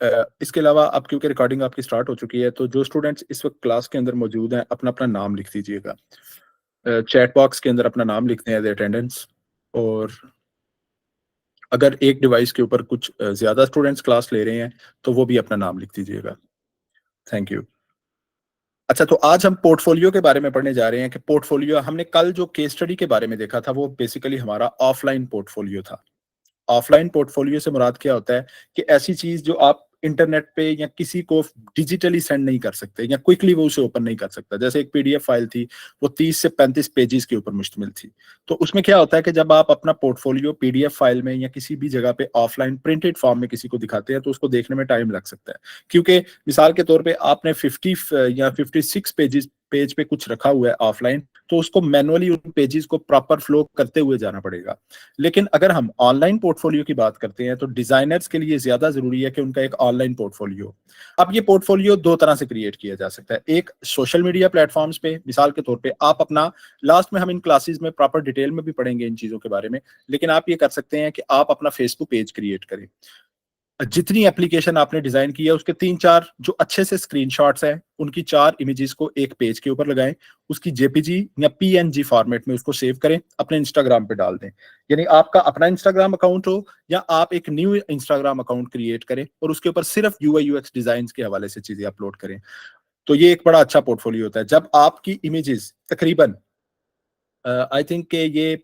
इसके अलावा अब क्योंकि रिकॉर्डिंग आपकी स्टार्ट हो चुकी है, तो जो स्टूडेंट्स इस वक़्त क्लास के अंदर मौजूद हैं, अपना-अपना नाम लिख दीजिएगा। चैट बॉक्स के अंदर अपना नाम लिख दें एज़ अटेंडेंस। और अगर एक डिवाइस के ऊपर कुछ ज़्यादा स्टूडेंट्स क्लास ले रहे हैं, तो वो भी अपना नाम लिख दीजिएगा। Thank you. अच्छा, तो आज हम पोर्टफोलियो के बारे में पढ़ने जा रहे हैं कि पोर्टफोलियो हमने कल जो केस स्टडी के बारे में देखा था, वो बेसिकली हमारा ऑफलाइन पोर्टफोलियो था। ऑफलाइन पोर्टफोलियो से मुराद क्या होता है कि ऐसी चीज जो आप इंटरनेट पे या किसी को डिजिटली सेंड नहीं कर सकते या क्विकली वो उसे ओपन नहीं कर सकता। जैसे एक पीडीएफ फाइल थी, वो 30 से 35 पेजेस के ऊपर मुश्तमिल थी। तो उसमें क्या होता है कि जब आप अपना पोर्टफोलियो पीडीएफ फाइल में या किसी भी जगह पे ऑफलाइन प्रिंटेड फॉर्म में किसी को दिखाते हैं, तो उसको देखने में टाइम लग सकता है। क्योंकि मिसाल के तौर पे आपने 50 या 56 पेज पे कुछ रखा हुआ है ऑफलाइन, तो उसको मैनुअली उन पेजेस को प्रॉपर फ्लो करते हुए जाना पड़ेगा। लेकिन अगर हम ऑनलाइन पोर्टफोलियो की बात करते हैं, तो डिजाइनर्स के लिए ज्यादा जरूरी है कि उनका एक ऑनलाइन पोर्टफोलियो हो। अब ये पोर्टफोलियो दो तरह से क्रिएट किया जा सकता है। एक सोशल मीडिया प्लेटफॉर्म्स पे, मिसाल के तौर पे आप अपना, लास्ट में हम इन क्लासेस में प्रॉपर डिटेल में भी पढ़ेंगे इन चीजों के बारे में, लेकिन आप ये कर सकते हैं कि आप अपना फेसबुक पेज क्रिएट करें। जितनी एप्लीकेशन आपने डिजाइन की है, उसके 3-4 जो अच्छे से स्क्रीनशॉट्स हैं, उनकी 4 इमेजेस को एक पेज के ऊपर लगाएं, उसकी जेपीजी या पीएनजी फॉर्मेट में उसको सेव करें, अपने इंस्टाग्राम पे डाल दें। यानी आपका अपना इंस्टाग्राम अकाउंट हो या आप एक न्यू इंस्टाग्राम अकाउंट क्रिएट करें और उसके ऊपर सिर्फ यूआई यूएक्स डिजाइन के हवाले से चीजें अपलोड करें। तो ये एक बड़ा अच्छा पोर्टफोलियो होता है जब आपकी इमेजेस तकरीबन आई थिंक कि ये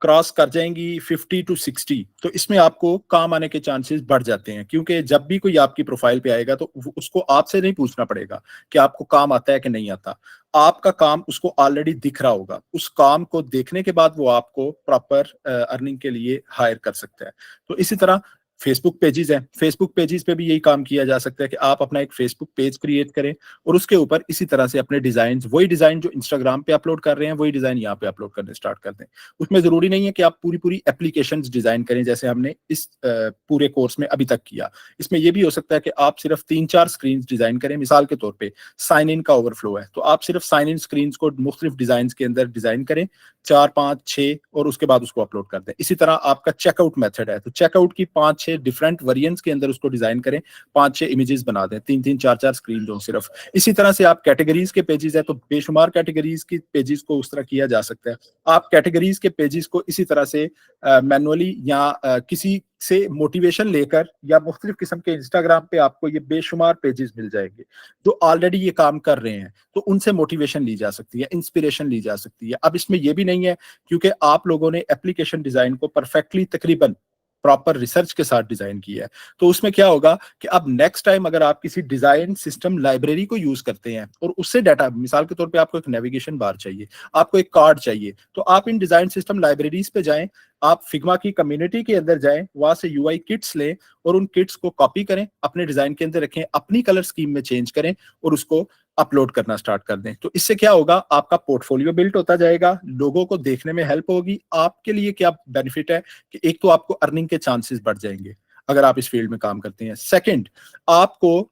क्रॉस कर जाएंगी 50 टू 60, तो इसमें आपको काम आने के चांसेस बढ़ जाते हैं। क्योंकि जब भी कोई आपकी प्रोफाइल पे आएगा, तो उसको आपसे नहीं पूछना पड़ेगा कि आपको काम आता है कि नहीं आता। आपका काम उसको ऑलरेडी दिख रहा होगा। उस काम को देखने के बाद वो आपको प्रॉपर अर्निंग के लिए हायर कर सकता है। तो इसी तरह फेसबुक पेजेस हैं, फेसबुक पेजेस पे भी यही काम किया जा सकता है कि आप अपना एक फेसबुक पेज क्रिएट करें और उसके ऊपर इसी तरह से अपने डिजाइन, वही डिजाइन जो इंस्टाग्राम पे अपलोड कर रहे हैं, वही डिजाइन यहाँ पे अपलोड करने स्टार्ट कर दें। उसमें जरूरी नहीं है कि आप पूरी पूरी एप्लीकेशंस डिजाइन करें जैसे हमने इस पूरे कोर्स में अभी तक किया। इसमें यह भी हो सकता है कि आप सिर्फ 3-4 स्क्रीन डिजाइन करें। मिसाल के तौर पे साइन इन का ओवरफ्लो है, तो आप सिर्फ साइन इन स्क्रीन को मुख्तलिफ डिजाइन के अंदर डिजाइन करें, 4-5-6, और उसके बाद उसको अपलोड कर दें। इसी तरह आपका चेकआउट मेथड है, तो चेकआउट की 5-6 डिफरेंट वेरिएंट्स के अंदर उसको डिजाइन करें, 5-6 इमेजेस बना दें, 3-3 4-4 स्क्रीन हो सिर्फ। इसी तरह से आप कैटेगरीज के पेजेस है, तो बेशुमार कैटेगरीज की पेजेस को उस तरह किया जा सकता है। आप कैटेगरीज के पेजेस को इसी तरह से मैनुअली या किसी से मोटिवेशन लेकर या मुख्तलिफ किस्म के इंस्टाग्राम पे आपको ये बेशुमार पेजेस मिल जाएंगे जो ऑलरेडी ये काम कर रहे हैं, तो उनसे मोटिवेशन ली जा सकती है, इंस्पिरेशन ली जा सकती है। अब इसमें यह भी नहीं है, क्योंकि आप लोगों ने एप्लीकेशन डिजाइन को परफेक्टली तकरीबन प्रॉपर रिसर्च के साथ डिजाइन किया है, तो उसमें क्या होगा कि अब नेक्स्ट टाइम अगर आप किसी डिजाइन सिस्टम लाइब्रेरी को यूज करते हैं और उससे डाटा, मिसाल के तौर पे आपको एक नेविगेशन बार चाहिए, आपको एक कार्ड चाहिए, तो आप इन डिजाइन सिस्टम लाइब्रेरीज पे जाएं, आप फिग्मा की कम्युनिटी के अंदर जाएं, वहां से यूआई किट्स लें और उन किट्स को कॉपी करें, अपने डिजाइन के अंदर रखें, अपनी कलर स्कीम में चेंज करें और उसको अपलोड करना स्टार्ट कर दें। तो इससे क्या होगा, आपका पोर्टफोलियो बिल्ट होता जाएगा, लोगों को देखने में हेल्प होगी। आपके लिए क्या बेनिफिट है कि एक तो आपको अर्निंग के चांसेस बढ़ जाएंगे अगर आप इस फील्ड में काम करते हैं। सेकंड, आपको,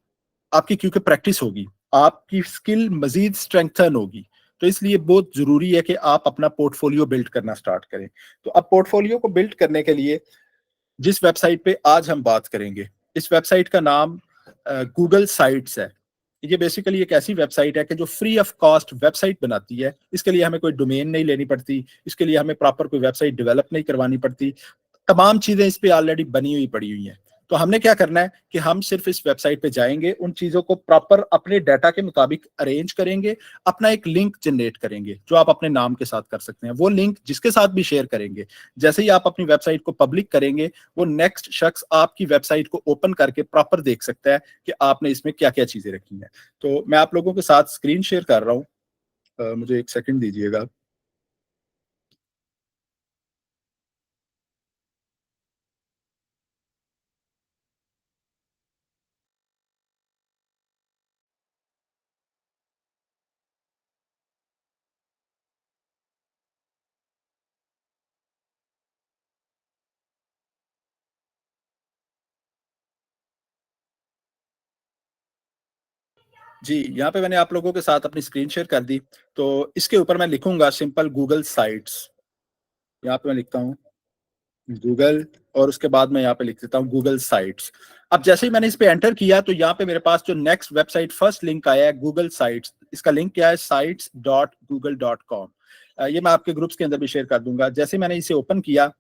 आपकी क्योंकि प्रैक्टिस होगी, आपकी स्किल मजीद स्ट्रेंथन होगी, तो इसलिए बहुत जरूरी है कि आप अपना पोर्टफोलियो बिल्ड करना स्टार्ट करें। तो अब पोर्टफोलियो को बिल्ड करने के लिए जिस वेबसाइट पे आज हम बात करेंगे, इस वेबसाइट का नाम गूगल साइट्स है। ये बेसिकली एक ऐसी वेबसाइट है कि जो फ्री ऑफ कॉस्ट वेबसाइट बनाती है। इसके लिए हमें कोई डोमेन नहीं लेनी पड़ती, इसके लिए हमें प्रॉपर कोई वेबसाइट डेवलप नहीं करवानी पड़ती, तमाम चीजें इस पे ऑलरेडी बनी हुई पड़ी हुई हैं। तो हमने क्या करना है कि हम सिर्फ इस वेबसाइट पे जाएंगे, उन चीजों को प्रॉपर अपने डाटा के मुताबिक अरेंज करेंगे, अपना एक लिंक जनरेट करेंगे जो आप अपने नाम के साथ कर सकते हैं। वो लिंक जिसके साथ भी शेयर करेंगे, जैसे ही आप अपनी वेबसाइट को पब्लिक करेंगे, वो नेक्स्ट शख्स आपकी वेबसाइट को ओपन करके प्रॉपर देख सकता है कि आपने इसमें क्या क्या चीजें रखी हैं। तो मैं आप लोगों के साथ स्क्रीन शेयर कर रहा हूँ, मुझे एक सेकंड दीजिएगा। जी, यहाँ पे मैंने आप लोगों के साथ अपनी स्क्रीन शेयर कर दी। तो इसके ऊपर मैं लिखूंगा सिंपल गूगल साइट्स। यहाँ पे मैं लिखता हूँ गूगल, और उसके बाद मैं यहाँ पे लिख देता हूँ गूगल साइट्स। अब जैसे ही मैंने इस पे एंटर किया तो यहाँ पे मेरे पास जो नेक्स्ट वेबसाइट फर्स्ट लिंक आया है गूगल साइट्स, इसका लिंक क्या है, sites.google.com। ये मैं आपके ग्रुप्स के अंदर भी शेयर कर दूंगा। जैसे मैंने इसे ओपन किया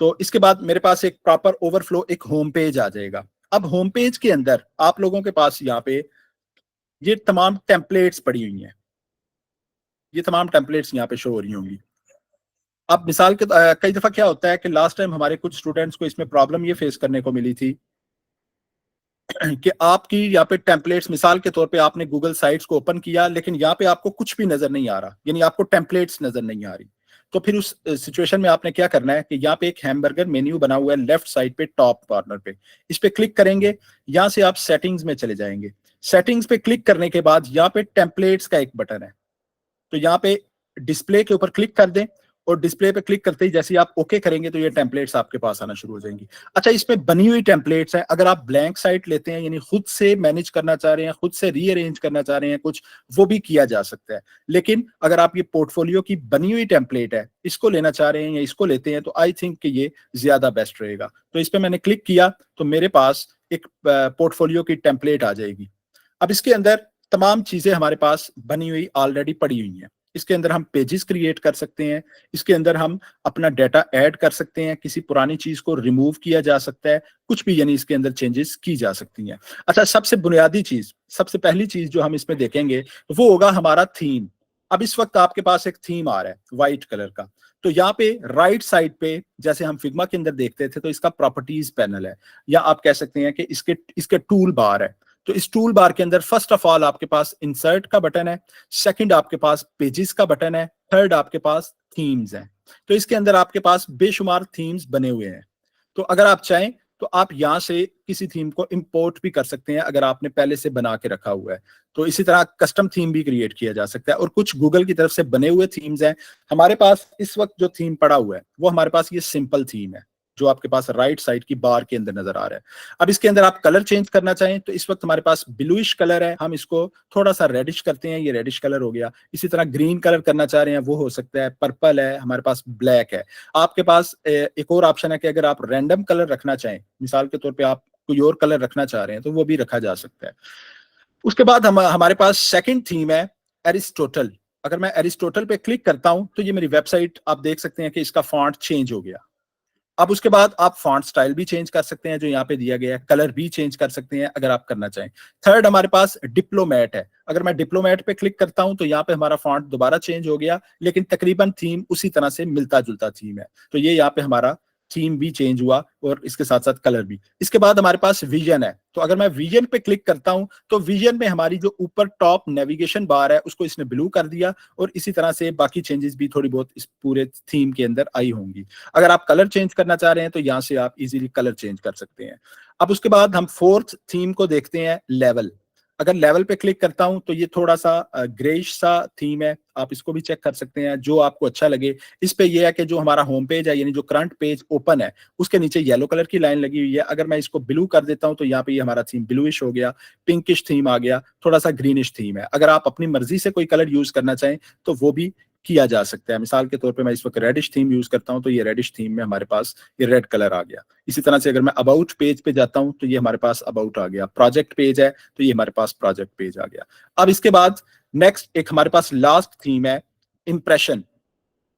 तो इसके बाद मेरे पास एक प्रॉपर ओवरफ्लो, एक होम पेज आ जाएगा। अब होम पेज के अंदर आप लोगों के पास यहाँ पे ये तमाम टेम्पलेट्स पड़ी हुई हैं, ये तमाम टेम्पलेट्स यहाँ पे शो हो रही होंगी। अब मिसाल के कई दफा क्या होता है कि लास्ट टाइम हमारे कुछ स्टूडेंट्स को इसमें प्रॉब्लम ये फेस करने को मिली थी कि आपकी यहाँ पे टेम्पलेट्स, मिसाल के तौर पे आपने गूगल साइट्स को ओपन किया लेकिन यहाँ पे आपको कुछ भी नजर नहीं आ रहा, यानी आपको टेम्पलेट्स नजर नहीं आ रही। तो फिर उस सिचुएशन में आपने क्या करना है कि यहाँ पे एक हैमबर्गर मेन्यू बना हुआ है लेफ्ट साइड पे टॉप कॉर्नर पे, इस पे क्लिक करेंगे। यहाँ से आप सेटिंग्स में चले जाएंगे। सेटिंग्स पे क्लिक करने के बाद यहाँ पे टेम्पलेट्स का एक बटन है, तो यहाँ पे डिस्प्ले के ऊपर क्लिक कर दें और डिस्प्ले पे क्लिक करते ही जैसे ही आप ओके करेंगे तो ये टेम्पलेट्स आपके पास आना शुरू हो जाएंगी। अच्छा, इसमें बनी हुई टेम्पलेट्स हैं। अगर आप ब्लैंक साइट लेते हैं, यानी खुद से मैनेज करना चाह रहे हैं, खुद से रीअरेंज करना चाह रहे हैं कुछ, वो भी किया जा सकता है। लेकिन अगर आप ये पोर्टफोलियो की बनी हुई टेम्पलेट है, इसको लेना चाह रहे हैं या इसको लेते हैं, तो आई थिंक कि ये ज्यादा बेस्ट रहेगा। तो इस पर मैंने क्लिक किया तो मेरे पास एक पोर्टफोलियो की टेम्पलेट आ जाएगी। अब इसके अंदर तमाम चीजें हमारे पास बनी हुई ऑलरेडी पड़ी हुई हैं। इसके अंदर हम पेजेस क्रिएट कर सकते हैं, इसके अंदर हम अपना डाटा ऐड कर सकते हैं, किसी पुरानी चीज को रिमूव किया जा सकता है, कुछ भी, यानी इसके अंदर चेंजेस की जा सकती हैं। अच्छा, सबसे बुनियादी चीज, सबसे पहली चीज जो हम इसमें देखेंगे वो होगा हमारा थीम। अब इस वक्त आपके पास एक थीम आ रहा है व्हाइट कलर का, तो यहाँ पे राइट साइड पे जैसे हम फिग्मा के अंदर देखते थे तो इसका प्रॉपर्टीज पैनल है, या आप कह सकते हैं कि इसके इसके टूल बार है। तो इस टूल बार के अंदर फर्स्ट ऑफ ऑल आपके पास इंसर्ट का बटन है, सेकंड आपके पास पेजेस का बटन है, थर्ड आपके पास थीम्स है। तो इसके अंदर आपके पास बेशुमार थीम्स बने हुए हैं। तो अगर आप चाहें तो आप यहां से किसी थीम को इंपोर्ट भी कर सकते हैं अगर आपने पहले से बना के रखा हुआ है। तो इसी तरह कस्टम थीम भी क्रिएट किया जा सकता है, और कुछ गूगल की तरफ से बने हुए थीम्स हैं। हमारे पास इस वक्त जो थीम पड़ा हुआ है वो हमारे पास ये सिंपल थीम है, जो आपके पास राइट साइड की बार के अंदर नजर आ रहा है। अब इसके अंदर आप कलर चेंज करना चाहें तो इस वक्त हमारे पास ब्लूइश कलर है, हम इसको थोड़ा सा रेडिश करते हैं, ये रेडिश कलर हो गया। इसी तरह ग्रीन कलर करना चाह रहे हैं, वो हो सकता है, पर्पल है, हमारे पास ब्लैक है। आपके पास एक और ऑप्शन है कि अगर आप रैंडम कलर रखना चाहें, मिसाल के तौर पर आप कोई और कलर रखना चाह रहे हैं तो वो भी रखा जा सकता है। उसके बाद हमारे पास सेकंड थीम है एरिस्टोटल। अगर मैं एरिस्टोटल पे क्लिक करता हूं तो ये मेरी वेबसाइट, आप देख सकते हैं कि इसका फॉन्ट चेंज हो गया। अब उसके बाद आप फॉन्ट स्टाइल भी चेंज कर सकते हैं जो यहाँ पे दिया गया है, कलर भी चेंज कर सकते हैं अगर आप करना चाहें। थर्ड हमारे पास डिप्लोमेट है। अगर मैं डिप्लोमेट पे क्लिक करता हूं तो यहाँ पे हमारा फॉन्ट दोबारा चेंज हो गया, लेकिन तकरीबन थीम उसी तरह से मिलता जुलता थीम है। तो ये यहाँ पे हमारा थीम भी चेंज हुआ और इसके साथ साथ कलर भी। इसके बाद हमारे पास विजन है। तो अगर मैं विजन पे क्लिक करता हूं तो विजन में हमारी जो ऊपर टॉप नेविगेशन बार है उसको इसने ब्लू कर दिया, और इसी तरह से बाकी चेंजेस भी थोड़ी बहुत इस पूरे थीम के अंदर आई होंगी। अगर आप कलर चेंज करना चाह रहे हैं तो यहाँ से आप इजीली कलर चेंज कर सकते हैं। अब उसके बाद हम फोर्थ थीम को देखते हैं, लेवल। अगर लेवल पे क्लिक करता हूं तो ये थोड़ा सा ग्रेइश सा थीम है, आप इसको भी चेक कर सकते हैं जो आपको अच्छा लगे। इस पे ये है कि जो हमारा होम पेज है, यानी जो करंट पेज ओपन है, उसके नीचे येलो कलर की लाइन लगी हुई है। अगर मैं इसको ब्लू कर देता हूं तो यहाँ पे ये हमारा थीम ब्लूइश हो गया, पिंकिश थीम आ गया, थोड़ा सा ग्रीनिश थीम है। अगर आप अपनी मर्जी से कोई कलर यूज करना चाहें तो वो भी किया जा सकता है। मिसाल के तौर पे मैं इस वक्त रेडिश थीम यूज करता हूं तो ये रेडिश थीम में हमारे पास ये रेड कलर आ गया। इसी तरह से अगर मैं अबाउट पेज पे जाता हूं तो ये हमारे पास अबाउट आ गया। प्रोजेक्ट पेज है तो ये हमारे पास प्रोजेक्ट पेज आ गया। अब इसके बाद नेक्स्ट एक हमारे पास लास्ट थीम है, इंप्रेशन।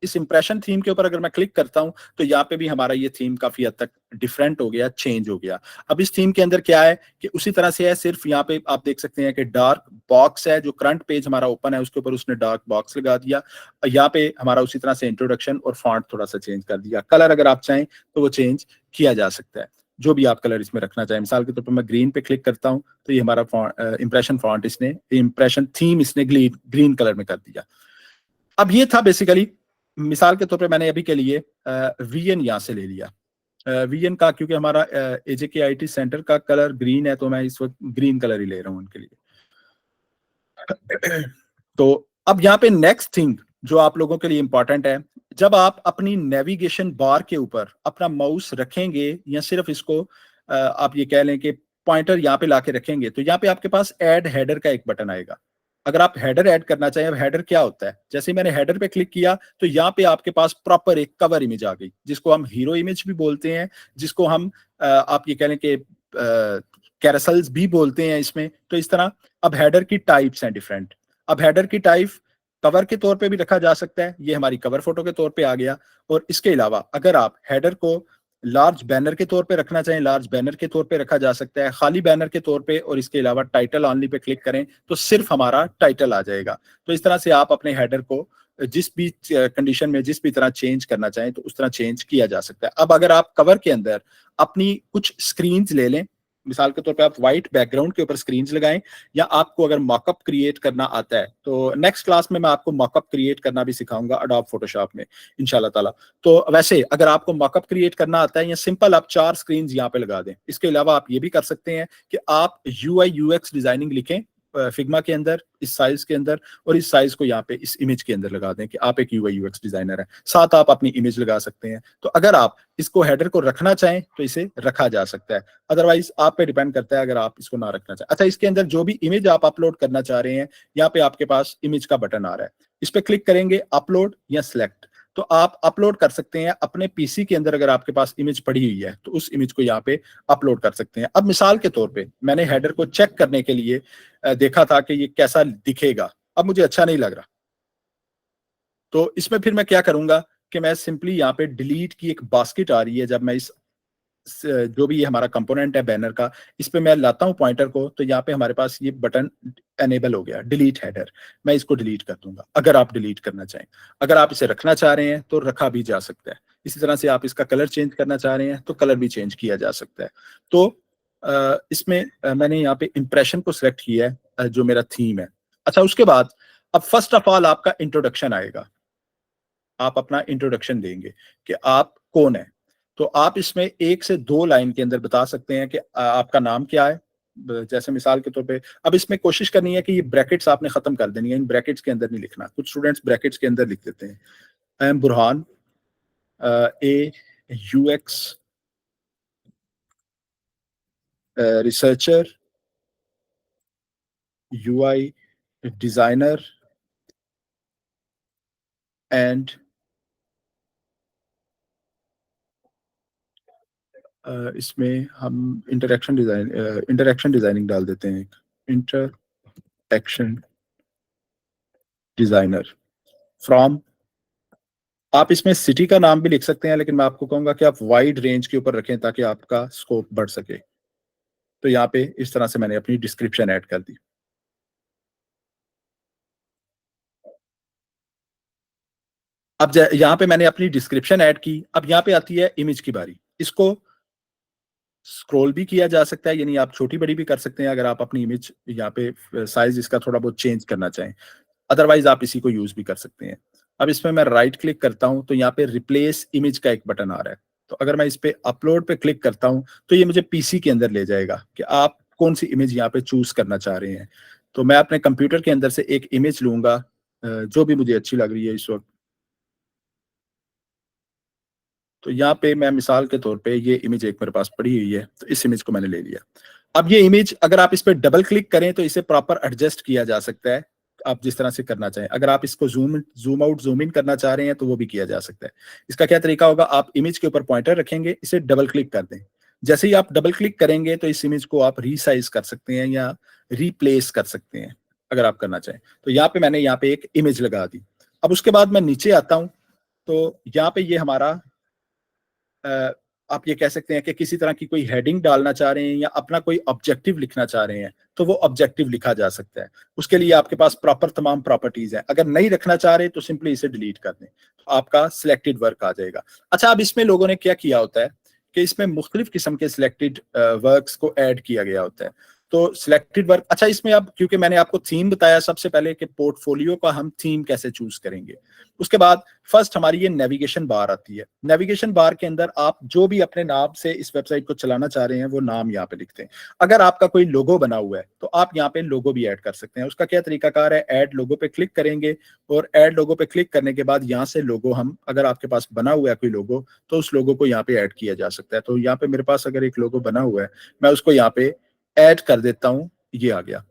इस इंप्रेशन थीम के ऊपर अगर मैं क्लिक करता हूं तो यहाँ पे भी हमारा ये थीम काफी हद तक डिफरेंट हो गया, चेंज हो गया। अब इस थीम के अंदर क्या है कि उसी तरह से है, सिर्फ यहाँ पे आप देख सकते हैं कि डार्क बॉक्स है, जो करंट पेज हमारा ओपन है उसके ऊपर उसने डार्क बॉक्स लगा दिया। यहाँ पे हमारा उसी तरह से इंट्रोडक्शन और फॉन्ट थोड़ा सा चेंज कर दिया। कलर अगर आप चाहें तो वो चेंज किया जा सकता है, जो भी आप कलर इसमें रखना चाहें। मिसाल के तौर पर मैं ग्रीन पे क्लिक करता हूं तो ये हमारा इंप्रेशन फॉन्ट इसने, इंप्रेशन थीम इसने ग्रीन कलर में कर दिया। अब ये था बेसिकली, मिसाल के तौर पे मैंने अभी के लिए वीएन यहाँ से ले लिया, वीएन का, क्योंकि हमारा एजेके आईटी सेंटर का कलर ग्रीन है तो मैं इस वक्त ग्रीन कलर ही ले रहा हूँ उनके लिए। तो अब यहाँ पे नेक्स्ट थिंग जो आप लोगों के लिए इंपॉर्टेंट है, जब आप अपनी नेविगेशन बार के ऊपर अपना माउस रखेंगे या सिर्फ इसको आप ये कह लें कि पॉइंटर यहाँ पे लाके रखेंगे, तो यहाँ पे आपके पास ऐड हेडर का एक बटन आएगा। अगर आप हेडर ऐड करना चाहें, अब हेडर क्या होता है? जैसे ही मैंने हेडर पे क्लिक किया, तो यहाँ पे आपके पास प्रॉपर एक कवर इमेज आ गई, जिसको हम हीरो इमेज भी बोलते हैं, जिसको हम आप ये कह लें कि कैरोसेल्स भी बोलते हैं इसमें। तो इस तरह अब हेडर की टाइप्स हैं डिफरेंट। अब हेडर की टाइप कवर के तौर पे भी रखा जा सकता है, ये हमारी कवर फोटो के तौर पे आ गया। और इसके अलावा अगर आप हेडर को लार्ज बैनर के तौर पे रखना चाहें, लार्ज बैनर के तौर पे रखा जा सकता है, खाली बैनर के तौर पे, और इसके अलावा टाइटल ऑनली पे क्लिक करें तो सिर्फ हमारा टाइटल आ जाएगा। तो इस तरह से आप अपने हेडर को जिस भी कंडीशन में जिस भी तरह चेंज करना चाहें तो उस तरह चेंज किया जा सकता है। अब अगर आप कवर के अंदर अपनी कुछ स्क्रीन्स ले लें, मिसाल के तौर पे आप व्हाइट बैकग्राउंड के ऊपर स्क्रीन्स लगाएं, या आपको अगर मॉकअप क्रिएट करना आता है तो नेक्स्ट क्लास में मैं आपको मॉकअप क्रिएट करना भी सिखाऊंगा अडोब फोटोशॉप में इंशाल्लाह ताला। तो वैसे अगर आपको मॉकअप क्रिएट करना आता है, या सिंपल आप 4 स्क्रीन्स यहाँ पे लगा दें। इसके अलावा आप ये भी कर सकते हैं कि आप यूआई यूएक्स डिजाइनिंग लिखें फिग्मा के अंदर, इस साइज के अंदर, और इस साइज को यहाँ पे इस इमेज के अंदर लगा दें कि आप एक यूआई यूएक्स डिजाइनर हैं। साथ आप अपनी इमेज लगा सकते हैं। तो अगर आप इसको हेडर को रखना चाहें तो इसे रखा जा सकता है, अदरवाइज आप पे डिपेंड करता है अगर आप इसको ना रखना चाहें। अच्छा, इसके अंदर जो भी इमेज आप अपलोड करना चाह रहे हैं, यहाँ पे आपके पास इमेज का बटन आ रहा है, इस पे क्लिक करेंगे, अपलोड या सिलेक्ट, तो आप अपलोड कर सकते हैं अपने पीसी के अंदर। अगर आपके पास इमेज पड़ी हुई है तो उस इमेज को यहाँ पे अपलोड कर सकते हैं। अब मिसाल के तौर पे मैंने हेडर को चेक करने के लिए देखा था कि ये कैसा दिखेगा, अब मुझे अच्छा नहीं लग रहा, तो इसमें फिर मैं क्या करूंगा कि मैं सिंपली यहाँ पे डिलीट की एक बास्केट आ रही है, जब मैं जो भी ये हमारा कंपोनेंट है बैनर का, इस पे मैं लाता हूँ पॉइंटर को, तो यहाँ पे हमारे पास ये बटन एनेबल हो गया, डिलीट हेडर। मैं इसको डिलीट कर दूंगा अगर आप डिलीट करना चाहें। अगर आप इसे रखना चाह रहे हैं तो रखा भी जा सकता है। इसी तरह से आप इसका कलर चेंज करना चाह रहे हैं तो कलर भी चेंज किया जा सकता है। तो इसमें मैंने यहाँ पे इंप्रेशन को सिलेक्ट किया है, जो मेरा थीम है। अच्छा, उसके बाद अब फर्स्ट ऑफ ऑल आपका इंट्रोडक्शन आएगा, आप अपना इंट्रोडक्शन देंगे कि आप कौन है। तो आप इसमें 1 से 2 लाइन के अंदर बता सकते हैं कि आपका नाम क्या है। जैसे मिसाल के तौर पे अब इसमें कोशिश करनी है कि ये ब्रैकेट्स आपने खत्म कर देनी है, इन ब्रैकेट्स के अंदर नहीं लिखना। कुछ स्टूडेंट्स ब्रैकेट्स के अंदर लिख देते हैं। I am Burhan, A UX researcher, UI designer and इसमें हम इंटरेक्शन डिजाइनिंग डाल देते हैं, इंटरेक्शन डिजाइनर फ्रॉम। आप इसमें सिटी का नाम भी लिख सकते हैं, लेकिन मैं आपको कहूंगा कि आप वाइड रेंज के ऊपर रखें ताकि आपका स्कोप बढ़ सके। तो यहाँ पे इस तरह से मैंने अपनी डिस्क्रिप्शन ऐड कर दी। अब यहाँ पे मैंने अपनी डिस्क्रिप्शन ऐड की। अब यहाँ पे आती है इमेज की बारी। इसको स्क्रॉल भी किया जा सकता है, यानी आप छोटी बड़ी भी कर सकते हैं अगर आप अपनी इमेज यहाँ पे साइज इसका थोड़ा बहुत चेंज करना चाहें। अदरवाइज आप इसी को यूज भी कर सकते हैं। अब इसमें मैं राइट क्लिक करता हूं तो यहाँ पे रिप्लेस इमेज का एक बटन आ रहा है। तो अगर मैं इस पे अपलोड पे क्लिक करता हूं तो ये मुझे पीसी के अंदर ले जाएगा कि आप कौन सी इमेज यहाँ पे चूज करना चाह रहे हैं। तो मैं अपने कंप्यूटर के अंदर से एक इमेज लूंगा जो भी मुझे अच्छी लग रही है इस वक्त। तो यहाँ पे मैं मिसाल के तौर पे ये इमेज एक मेरे पास पड़ी हुई है, तो इस इमेज को मैंने ले लिया। अब ये इमेज अगर आप इस पे डबल क्लिक करें तो इसे प्रॉपर एडजस्ट किया जा सकता है, आप जिस तरह से करना चाहें। अगर आप इसको जूम आउट जूम इन करना चाह रहे हैं तो वो भी किया जा सकता है। इसका क्या तरीका होगा, आप इमेज के ऊपर पॉइंटर रखेंगे, इसे डबल क्लिक कर दें। जैसे ही आप डबल क्लिक करेंगे तो इस इमेज को आप रीसाइज कर सकते हैं या रिप्लेस कर सकते हैं अगर आप करना चाहें। तो यहाँ पे मैंने यहाँ पे एक इमेज लगा दी। अब उसके बाद मैं नीचे आता हूँ तो यहाँ पे ये हमारा आप ये कह सकते हैं कि किसी तरह की कोई हेडिंग डालना चाह रहे हैं या अपना कोई ऑब्जेक्टिव लिखना चाह रहे हैं तो वो ऑब्जेक्टिव लिखा जा सकता है। उसके लिए आपके पास प्रॉपर तमाम प्रॉपर्टीज हैं। अगर नहीं रखना चाह रहे तो सिंपली इसे डिलीट कर दें, तो आपका सिलेक्टेड वर्क आ जाएगा। अच्छा, अब इसमें लोगों ने क्या किया होता है कि इसमें मुख्तलिफ किस्म के सिलेक्टेड वर्क्स को ऐड किया गया होता है। तो सिलेक्टेड वर्क, अच्छा इसमें अब क्योंकि मैंने आपको थीम बताया सबसे पहले कि पोर्टफोलियो का हम थीम कैसे चूज करेंगे। उसके बाद फर्स्ट हमारी ये नेविगेशन बार आती है। नेविगेशन बार के अंदर आप जो भी अपने नाम से इस वेबसाइट को चलाना चाह रहे हैं वो नाम यहाँ पे लिखते हैं। अगर आपका कोई लोगो बना हुआ है तो आप यहाँ पे लोगो भी ऐड कर सकते हैं। उसका क्या तरीकाकार है, ऐड लोगो पे क्लिक करेंगे और ऐड लोगो पे क्लिक करने के बाद यहाँ से लोगो, हम अगर आपके पास बना हुआ है कोई लोगो तो उस लोगो को यहाँ पे ऐड किया जा सकता है। तो यहाँ पे मेरे पास अगर एक लोगो बना हुआ है मैं उसको यहाँ पे ऐड कर देता हूँ, ये आ गया।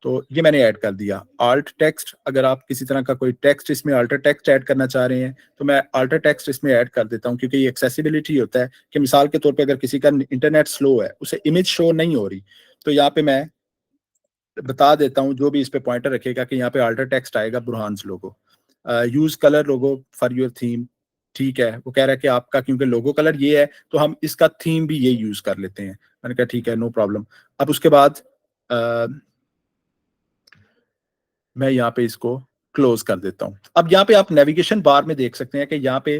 तो ये मैंने ऐड कर दिया। आल्ट टेक्स्ट, अगर आप किसी तरह का कोई टेक्स्ट इसमें अल्टर टेक्स्ट ऐड करना चाह रहे हैं तो मैं अल्टर टेक्स्ट इसमें ऐड कर देता हूँ, क्योंकि ये एक्सेसिबिलिटी होता है कि मिसाल के तौर पे अगर किसी का इंटरनेट स्लो है, उसे इमेज शो नहीं हो रही, तो यहाँ पे मैं बता देता हूँ, जो भी इस पे पॉइंटर रखेगा कि यहाँ पे अल्टर टेक्स्ट आएगा Burhan's logo, use colour logo for your theme. ठीक है, वो कह रहा है कि आपका क्योंकि लोगो कलर ये है तो हम इसका थीम भी ये यूज कर लेते हैं। मैंने कहा ठीक है, नो प्रॉब्लम। अब उसके बाद मैं यहाँ पे इसको क्लोज कर देता हूँ। अब यहाँ पे आप नेविगेशन बार में देख सकते हैं कि यहाँ पे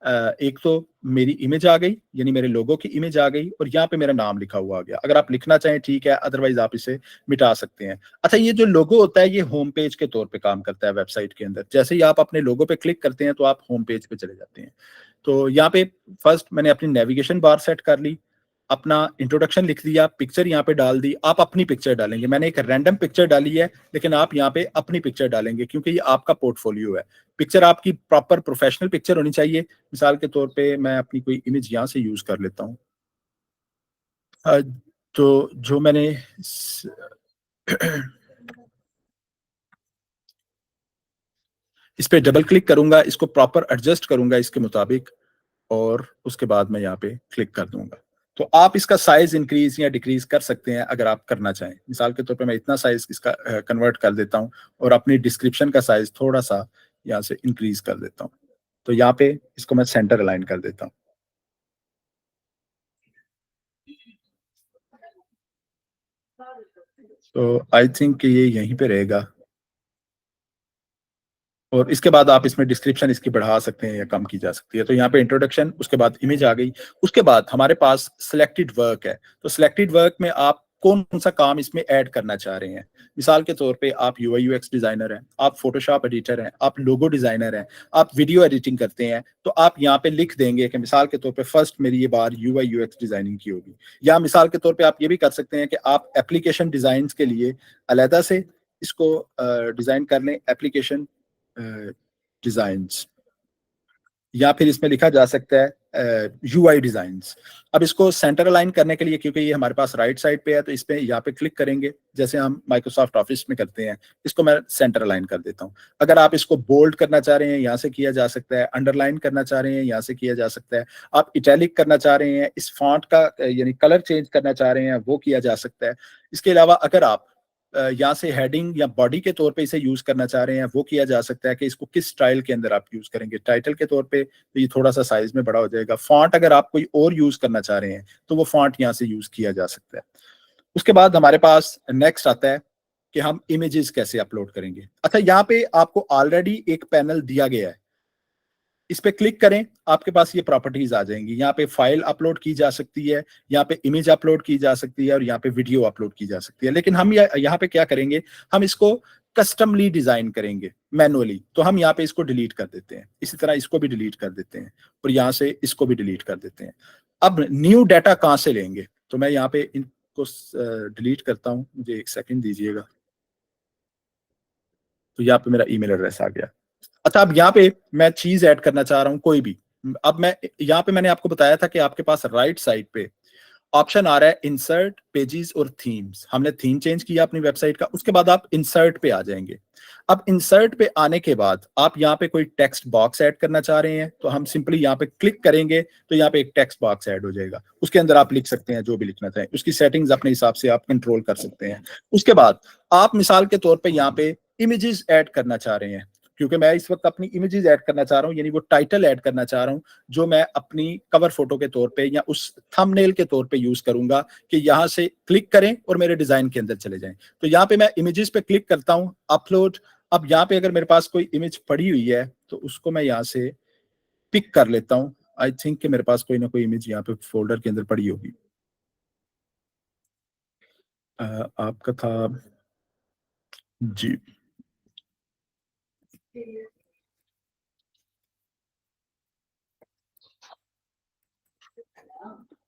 एक तो मेरी इमेज आ गई, यानी मेरे लोगो की इमेज आ गई, और यहाँ पे मेरा नाम लिखा हुआ आ गया। अगर आप लिखना चाहें ठीक है, अदरवाइज आप इसे मिटा सकते हैं। अच्छा, ये जो लोगो होता है ये होम पेज के तौर पे काम करता है वेबसाइट के अंदर। जैसे ही आप अपने लोगो पे क्लिक करते हैं तो आप होम पेज पे चले जाते हैं। तो यहाँ पे फर्स्ट मैंने अपनी नेविगेशन बार सेट कर ली, अपना इंट्रोडक्शन लिख दिया, पिक्चर यहाँ पे डाल दी। आप अपनी पिक्चर डालेंगे, मैंने एक रैंडम पिक्चर डाली है, लेकिन आप यहाँ पे अपनी पिक्चर डालेंगे क्योंकि ये आपका पोर्टफोलियो है। पिक्चर आपकी प्रॉपर प्रोफेशनल पिक्चर होनी चाहिए। मिसाल के तौर पे मैं अपनी कोई इमेज यहाँ से यूज कर लेता हूँ। तो जो मैंने इस पे डबल क्लिक करूंगा, इसको प्रॉपर एडजस्ट करूंगा इसके मुताबिक, और उसके बाद मैं यहाँ पे क्लिक कर दूंगा। तो आप इसका साइज इंक्रीज या डिक्रीज कर सकते हैं अगर आप करना चाहें। मिसाल के तौर पे मैं इतना साइज इसका कन्वर्ट कर देता हूँ, और अपनी डिस्क्रिप्शन का साइज थोड़ा सा यहाँ से इंक्रीज कर देता हूँ। तो यहाँ पे इसको मैं सेंटर अलाइन कर देता हूँ। तो आई थिंक ये यहीं पे रहेगा, और इसके बाद आप इसमें डिस्क्रिप्शन इसकी बढ़ा सकते हैं या कम की जा सकती है। तो यहाँ पे इंट्रोडक्शन, उसके बाद इमेज आ गई। उसके बाद हमारे पास सिलेक्टेड वर्क है। तो सिलेक्टेड वर्क में आप कौन सा काम इसमें ऐड करना चाह रहे हैं। मिसाल के तौर पे आप यूआई यूएक्स डिजाइनर हैं, आप फोटोशॉप एडिटर हैं, आप लोगो डिजाइनर हैं, आप वीडियो एडिटिंग करते हैं, तो आप यहाँ पे लिख देंगे कि मिसाल के तौर पे फर्स्ट मेरी ये बार यूआई यूएक्स डिजाइनिंग की होगी। या मिसाल के तौर पे आप ये भी कर सकते हैं कि आप एप्लीकेशन डिजाइन के लिए अलहदा से इसको डिजाइन कर लें, एप्लीकेशन डिजाइन्स, या फिर इसमें लिखा जा सकता है यूआई डिजाइन्स। अब इसको सेंटर अलाइन करने के लिए, क्योंकि ये हमारे पास राइट साइड पे है, तो इस पे यहाँ पे क्लिक करेंगे जैसे हम माइक्रोसॉफ्ट ऑफिस में करते हैं। इसको मैं सेंटर अलाइन कर देता हूँ। अगर आप इसको बोल्ड करना चाह रहे हैं, यहाँ से किया जा सकता है। अंडरलाइन करना चाह रहे हैं, यहाँ से किया जा सकता है। आप इटैलिक करना चाह रहे हैं, इस फॉन्ट का यानी कलर चेंज करना चाह रहे हैं, वो किया जा सकता है। इसके अलावा अगर आप यहाँ से हेडिंग या बॉडी के तौर पे इसे यूज करना चाह रहे हैं, वो किया जा सकता है कि इसको किस स्टाइल के अंदर आप यूज करेंगे। टाइटल के तौर पे तो ये थोड़ा सा साइज में बड़ा हो जाएगा। फॉन्ट अगर आप कोई और यूज करना चाह रहे हैं तो वो फॉन्ट यहाँ से यूज किया जा सकता है। उसके बाद हमारे पास नेक्स्ट आता है कि हम इमेजेस कैसे अपलोड करेंगे। अच्छा, यहाँ पे आपको ऑलरेडी एक पैनल दिया गया है, इस पे क्लिक करें, आपके पास ये प्रॉपर्टीज आ जाएंगी। यहाँ पे फाइल अपलोड की जा सकती है, यहाँ पे इमेज अपलोड की जा सकती है, और यहाँ पे वीडियो अपलोड की जा सकती है। लेकिन हम यहाँ पे क्या करेंगे, हम इसको कस्टमली डिजाइन करेंगे मैनुअली। तो हम यहाँ पे इसको डिलीट कर देते हैं, इसी तरह इसको भी डिलीट कर देते हैं, और यहाँ से इसको भी डिलीट कर देते हैं। अब न्यू डाटा कहाँ से लेंगे, तो मैं यहाँ पे इनको डिलीट करता हूँ, मुझे एक सेकेंड दीजिएगा। तो यहाँ पे मेरा ईमेल एड्रेस आ गया। अच्छा, अब यहाँ पे मैं चीज ऐड करना चाह रहा हूँ कोई भी। अब मैं यहाँ पे मैंने आपको बताया था कि आपके पास राइट साइड पे ऑप्शन आ रहा है इंसर्ट पेजेस और थीम्स। हमने थीम चेंज किया अपनी वेबसाइट का, उसके बाद आप इंसर्ट पे आ जाएंगे। अब इंसर्ट पे आने के बाद आप यहाँ पे कोई टेक्स्ट बॉक्स ऐड करना चाह रहे हैं, तो हम सिंपली यहाँ पे क्लिक करेंगे तो यहाँ पे एक टेक्स्ट बॉक्स ऐड हो जाएगा। उसके अंदर आप लिख सकते हैं जो भी लिखना चाहें, उसकी सेटिंग्स अपने हिसाब से आप कंट्रोल कर सकते हैं। उसके बाद आप मिसाल के तौर पर यहाँ पे इमेजेस ऐड करना चाह रहे हैं, क्योंकि मैं इस वक्त अपनी इमेजेस ऐड करना चाह रहा हूँ, यानी वो टाइटल ऐड करना चाह रहा हूँ जो मैं अपनी कवर फोटो के तौर पे या उस थंबनेल के तौर पे यूज करूंगा कि यहाँ से क्लिक करें और मेरे डिजाइन के अंदर चले जाएं। तो यहाँ पे मैं इमेजेस पे क्लिक करता हूँ, अपलोड। अब यहाँ पे अगर मेरे पास कोई इमेज पड़ी हुई है तो उसको मैं यहाँ से पिक कर लेता हूँ। आई थिंक कि मेरे पास कोई ना कोई इमेज यहाँ पे फोल्डर के अंदर पड़ी होगी। आपका था जी।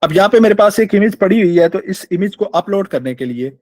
अब यहाँ पे मेरे पास एक इमेज पड़ी हुई है, तो इस इमेज को अपलोड करने के लिए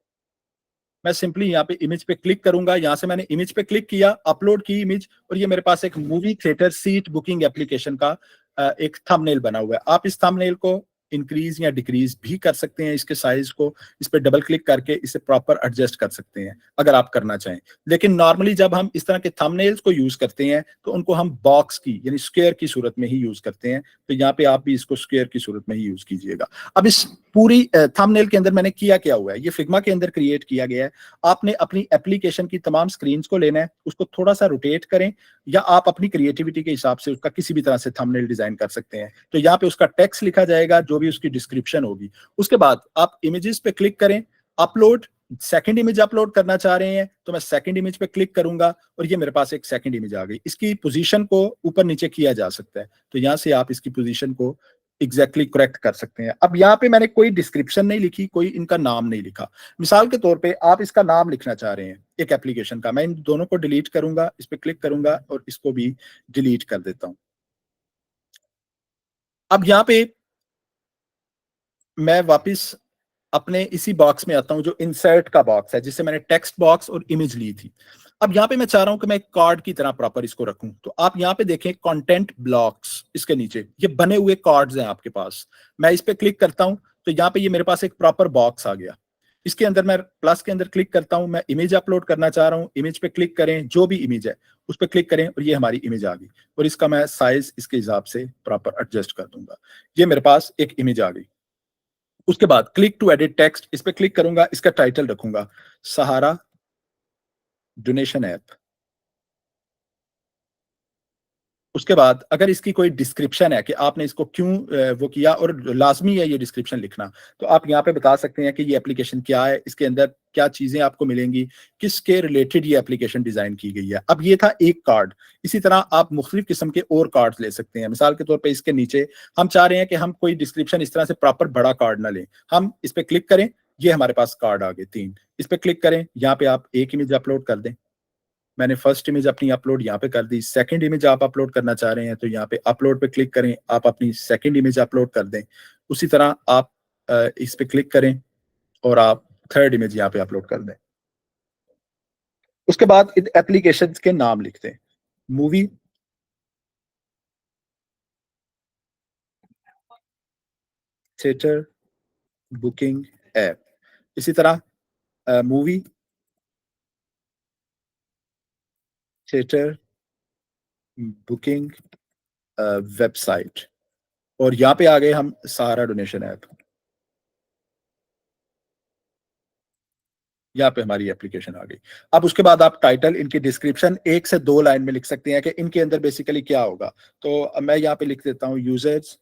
मैं सिंपली यहाँ पे इमेज पे क्लिक करूंगा। यहाँ से मैंने इमेज पे क्लिक किया, अपलोड की इमेज, और ये मेरे पास एक movie theatre seat booking application का एक थंबनेल बना हुआ है। आप इस थंबनेल को इंक्रीज या डिक्रीज भी कर सकते हैं इसके साइज को, इस पे डबल क्लिक करके इसे प्रॉपर एडजस्ट कर सकते हैं अगर आप करना चाहें। लेकिन नॉर्मली जब हम इस तरह के थंबनेल्स को यूज करते हैं तो उनको हम बॉक्स की यानी स्क्वायर की सूरत में ही यूज करते हैं। तो यहाँ पे आप भी इसको स्क्वायर की सूरत में ही यूज कीजिएगा। अब इस पूरी थंबनेल के अंदर मैंने किया क्या हुआ है, ये फिग्मा के अंदर क्रिएट किया गया है। आपने अपनी एप्लीकेशन की तमाम स्क्रीन को लेना है, उसको थोड़ा सा रोटेट करें, या आप अपनी क्रिएटिविटी के हिसाब से उसका किसी भी तरह से थंबनेल डिजाइन कर सकते हैं। तो यहाँ पे उसका टेक्स्ट लिखा जाएगा, जो भी उसकी डिस्क्रिप्शन होगी। उसके बाद आप इमेजेस पे क्लिक करें, अपलोड, सेकंड इमेज अपलोड करना चाह रहे हैं तो मैं सेकंड इमेज पे क्लिक करूंगा और ये मेरे पास एक सेकंड इमेज आ गई। इसकी पोजीशन को ऊपर नीचे किया जा सकता है, तो यहां से आप इसकी पोजीशन को एग्जैक्टली करेक्ट कर सकते हैं। अब यहाँ पे मैंने कोई डिस्क्रिप्शन नहीं लिखी, कोई इनका नाम नहीं लिखा। मिसाल के तौर पे आप इसका नाम लिखना चाह रहे हैं एक एप्लीकेशन का, मैं इन दोनों को डिलीट करूंगा, इस पे क्लिक करूंगा और इसको भी डिलीट कर देता हूं। अब यहाँ पे मैं वापस अपने इसी बॉक्स में आता हूं जो इंसर्ट का बॉक्स है, जिससे मैंने टेक्स्ट बॉक्स और इमेज ली थी। अब यहाँ पे मैं चाह रहा हूं कि मैं एक कार्ड की तरह प्रॉपर इसको रखूं। तो आप यहाँ पे देखें कंटेंट ब्लॉक्स, इसके नीचे ये बने हुए कार्ड्स हैं आपके पास। मैं इस पे क्लिक करता हूं तो यहाँ पे ये मेरे पास एक प्रॉपर बॉक्स आ गया। इसके अंदर मैं प्लस के अंदर क्लिक करता हूं, मैं इमेज अपलोड करना चाह रहा हूं, इमेज पे क्लिक करें, जो भी इमेज है उस पर क्लिक करें और ये हमारी इमेज आ गई। और इसका मैं साइज इसके हिसाब से प्रॉपर एडजस्ट कर दूंगा। ये मेरे पास एक इमेज आ गई। उसके बाद क्लिक टू एडिट टेक्स्ट, इस पे क्लिक करूंगा, इसका टाइटल रखूंगा सहारा डोनेशन ऐप। उसके बाद अगर इसकी कोई डिस्क्रिप्शन है कि आपने इसको क्यों वो किया, और लाजमी है ये डिस्क्रिप्शन लिखना, तो आप यहाँ पे बता सकते हैं कि ये एप्लीकेशन क्या है, इसके अंदर क्या चीजें आपको मिलेंगी, किसके रिलेटेड ये एप्लीकेशन डिजाइन की गई है। अब ये था एक कार्ड। इसी तरह आप मुख्तलिफ किस्म के और कार्ड ले सकते हैं। मिसाल के तौर पर इसके नीचे हम चाह रहे हैं कि हम कोई डिस्क्रिप्शन इस तरह से प्रॉपर बड़ा कार्ड ना लें, हम इस पे क्लिक करें, ये हमारे पास कार्ड आ गए 3। इस पे क्लिक करें, यहाँ पे आप एक इमेज अपलोड कर दें। मैंने फर्स्ट इमेज अपनी अपलोड यहाँ पे कर दी। सेकंड इमेज आप अपलोड करना चाह रहे हैं तो यहाँ पे अपलोड पे क्लिक करें, आप अपनी सेकंड इमेज अपलोड कर दें। उसी तरह आप इस पे क्लिक करें और आप थर्ड इमेज यहाँ पे अपलोड कर दें। उसके बाद इन एप्लीकेशंस के नाम लिख दें, मूवी, थिएटर, बुकिंग ऐप। इसी तरह मूवी, थिएटर, बुकिंग, वेबसाइट, और यहाँ पे आ गए हम सहारा डोनेशन ऐप। यहाँ पे हमारी एप्लीकेशन आ गई। अब उसके बाद आप टाइटल, इनकी डिस्क्रिप्शन 1 से 2 लाइन में लिख सकते हैं कि इनके अंदर बेसिकली क्या होगा। तो अब मैं यहाँ पे लिख देता हूँ, users